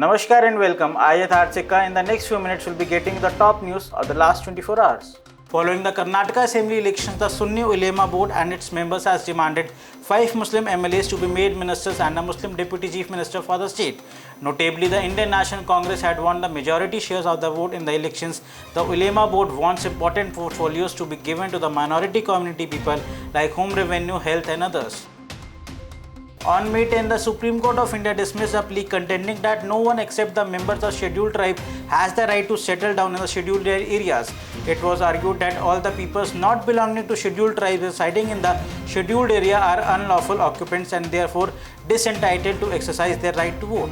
Namaskar and welcome. I Yatharth Sikka. In the next few minutes, we'll be getting the top news of the last 24 hours. Following the Karnataka Assembly elections, the Sunni Ulema Board and its members has demanded 5 Muslim MLAs to be made ministers and a Muslim Deputy Chief Minister for the state. Notably, the Indian National Congress had won the majority shares of the vote in the elections. The Ulema Board wants important portfolios to be given to the minority community people like Home Revenue, Health and others. On May 10, the Supreme Court of India dismissed a plea contending that no one except the members of scheduled tribe has the right to settle down in the scheduled areas. It was argued that all the peoples not belonging to scheduled tribes residing in the scheduled area are unlawful occupants and therefore disentitled to exercise their right to vote.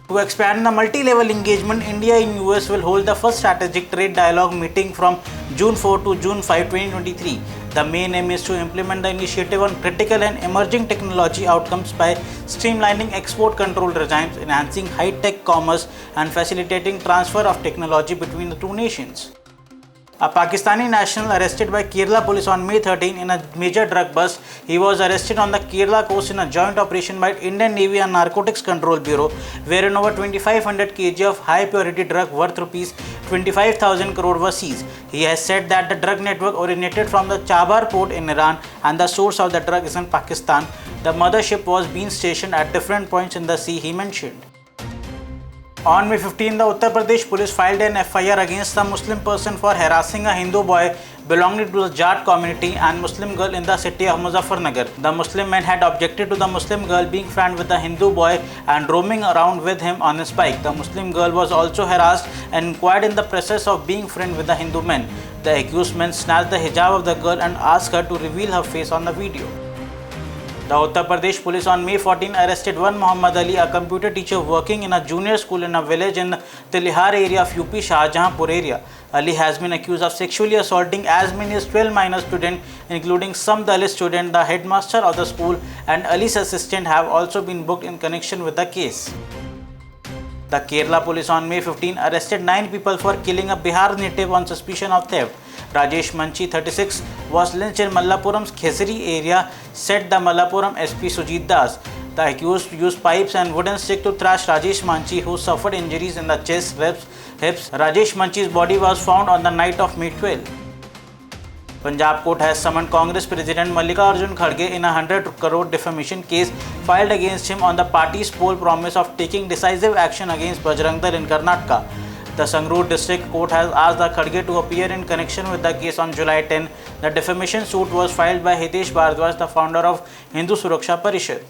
To expand the multi-level engagement, India and US will hold the first strategic trade dialogue meeting from June 4 to June 5, 2023. The main aim is to implement the initiative on critical and emerging technology outcomes by streamlining export control regimes, enhancing high-tech commerce, and facilitating transfer of technology between the two nations. A Pakistani national arrested by Kerala police on May 13 in a major drug bust. He was arrested on the Kerala coast in a joint operation by Indian Navy and Narcotics Control Bureau, wherein over 2,500 kg of high-purity drug worth rupees 25,000 crore was seized. He has said that the drug network originated from the Chabar port in Iran and the source of the drug is in Pakistan. The mothership was being stationed at different points in the sea, he mentioned. On May 15, the Uttar Pradesh police filed an FIR against a Muslim person for harassing a Hindu boy belonging to the Jat community and Muslim girl in the city of Muzaffarnagar. The Muslim man had objected to the Muslim girl being friend with the Hindu boy and roaming around with him on his bike. The Muslim girl was also harassed and inquired in the process of being friend with the Hindu man. The accused man snatched the hijab of the girl and asked her to reveal her face on the video. The Uttar Pradesh police on May 14 arrested one Muhammad Ali, a computer teacher working in a junior school in a village in the Tilihar area of UP Shahjahanpur area. Ali has been accused of sexually assaulting as many as 12 minor students, including some Dalit students. The headmaster of the school and Ali's assistant have also been booked in connection with the case. The Kerala police on May 15 arrested 9 people for killing a Bihar native on suspicion of theft. Rajesh Manchi, 36, was lynched in Mallapuram's Khesari area, said the Mallapuram SP Sujit Das. The accused used pipes and wooden stick to thrash Rajesh Manchi, who suffered injuries in the chest, hips. Rajesh Manchi's body was found on the night of May 12. Punjab court has summoned Congress President Mallikarjun Kharge in a 100 crore defamation case filed against him on the party's poll promise of taking decisive action against Bajrang Dal in Karnataka. The Sangrur District Court has asked the Kharge to appear in connection with the case on July 10. The defamation suit was filed by Hitesh Bhardwaj, the founder of Hindu Suraksha Parishad.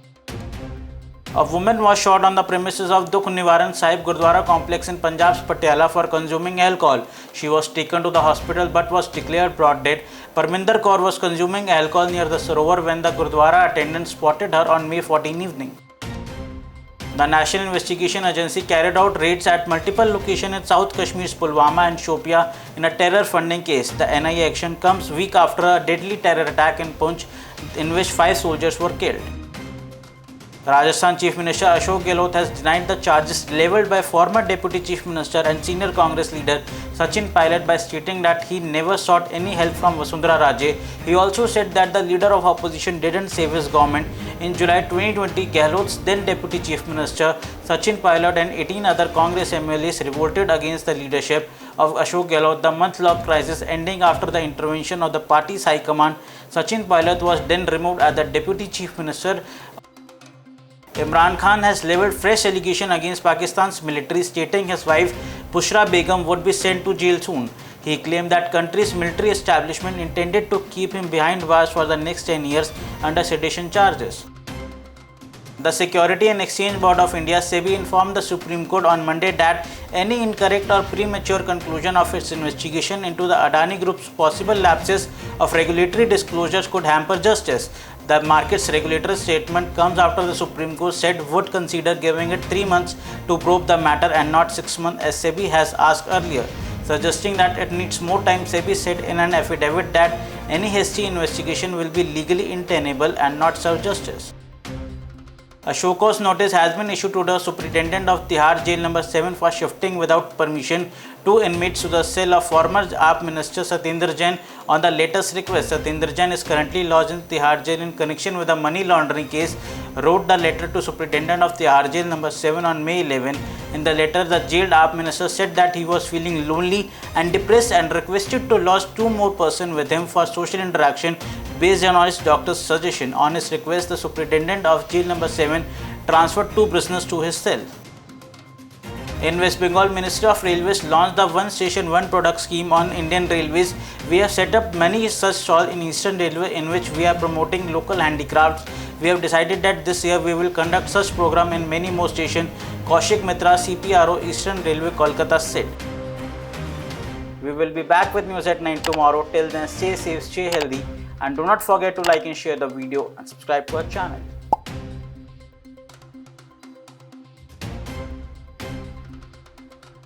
A woman was shot on the premises of Dukh Nivaran Sahib Gurdwara complex in Punjab's Patiala for consuming alcohol. She was taken to the hospital but was declared brought dead. Parminder Kaur was consuming alcohol near the Sarovar when the Gurdwara attendant spotted her on May 14 evening. The National Investigation Agency carried out raids at multiple locations in South Kashmir's Pulwama and Shopia in a terror funding case. The NIA action comes week after a deadly terror attack in Poonch in which 5 soldiers were killed. Rajasthan Chief Minister Ashok Gehlot has denied the charges leveled by former Deputy Chief Minister and senior Congress leader Sachin Pilot by stating that he never sought any help from Vasundhara Raje. He also said that the leader of opposition didn't save his government. In July 2020, Gehlot's then Deputy Chief Minister Sachin Pilot and 18 other Congress MLAs revolted against the leadership of Ashok Gehlot. The month-long crisis ending after the intervention of the party's high command. Sachin Pilot was then removed as the Deputy Chief Minister. Imran Khan has leveled fresh allegations against Pakistan's military, stating his wife Bushra Begum would be sent to jail soon. He claimed that country's military establishment intended to keep him behind bars for the next 10 years under sedition charges. The Security and Exchange Board of India (SEBI) informed the Supreme Court on Monday that any incorrect or premature conclusion of its investigation into the Adani Group's possible lapses of regulatory disclosures could hamper justice. The market's regulator's statement comes after the Supreme Court said would consider giving it 3 months to probe the matter and not 6 months as SEBI has asked earlier, suggesting that it needs more time. SEBI said in an affidavit that any hasty investigation will be legally untenable and not serve justice. A show cause notice has been issued to the Superintendent of Tihar Jail number 7 for shifting without permission two inmates to the cell of former AAP Minister Satyendra Jain on the latest request. Satyendra Jain is currently lodged in Tihar Jail in connection with a money laundering case. Wrote the letter to Superintendent of Tihar Jail number 7 on May 11. In the letter, the jailed AAP Minister said that he was feeling lonely and depressed and requested to lodge two more persons with him for social interaction based on his doctor's suggestion. On his request, the Superintendent of Jail number 7 transferred two prisoners to his cell. In West Bengal, Ministry of Railways launched the One Station One Product scheme on Indian Railways. We have set up many such stalls in Eastern Railway in which we are promoting local handicrafts. We have decided that this year we will conduct such program in many more stations. Kaushik Mitra, CPRO, Eastern Railway, Kolkata said. We will be back with news at 9 tomorrow. Till then, stay safe, stay healthy, and do not forget to like and share the video and subscribe to our channel.